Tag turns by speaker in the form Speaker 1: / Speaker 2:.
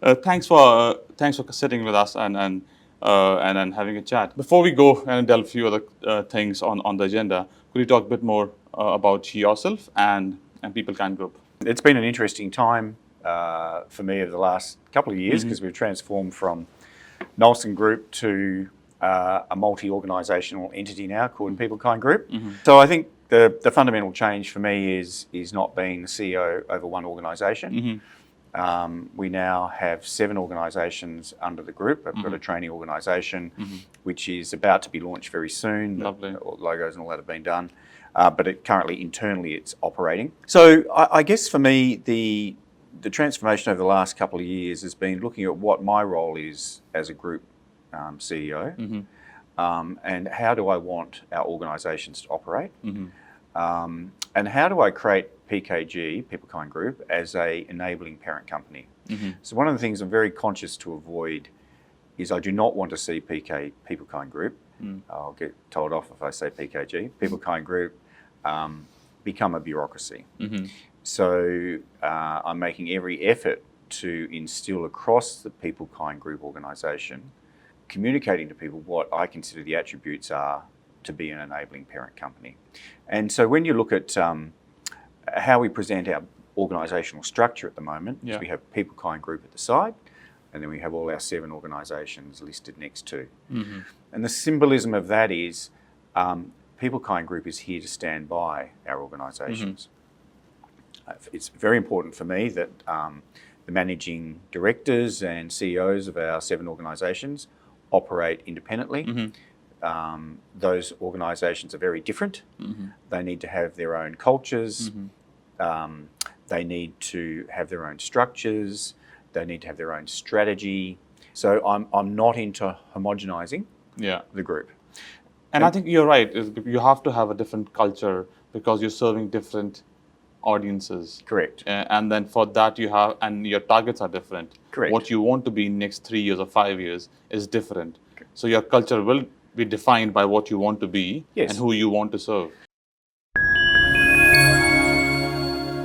Speaker 1: Thanks for sitting with us and having a chat. Before we go and delve a few other things on the agenda, could you talk a bit more about yourself and PeopleKind Group?
Speaker 2: It's been an interesting time for me over the last couple of years because we've transformed from Nulsen Group to a multi-organisational entity now called PeopleKind Group. So I think the fundamental change for me is not being the CEO over one organisation. We now have 7 organisations under the group. I've got a training organisation which is about to be launched very soon.
Speaker 1: Lovely.
Speaker 2: The logos and all that have been done, but currently internally it's operating. So I guess for me the transformation over the last couple of years has been looking at what my role is as a group CEO, and how do I want our organisations to operate, and how do I create PKG, PeopleKind Group, as a enabling parent company. So one of the things I'm very conscious to avoid is I do not want to see PeopleKind Group, I'll get told off if I say PKG, PeopleKind Group become a bureaucracy. So I'm making every effort to instill across the PeopleKind Group organisation, communicating to people what I consider the attributes are to be an enabling parent company. And so when you look at how we present our organisational structure at the moment, we have PeopleKind Group at the side, and then we have all our 7 organisations listed next to. And the symbolism of that is PeopleKind Group is here to stand by our organisations. It's very important for me that the managing directors and CEOs of our 7 organisations operate independently. Those organisations are very different. They need to have their own cultures. They need to have their own structures. They need to have their own strategy. So I'm not into homogenising the group.
Speaker 1: And I think you're right. You have to have a different culture because you're serving different audiences.
Speaker 2: Correct.
Speaker 1: And then for that and your targets are different.
Speaker 2: Correct.
Speaker 1: What you want to be in next 3 years or 5 years is different. So your culture will be defined by what you want to be and who you want to serve.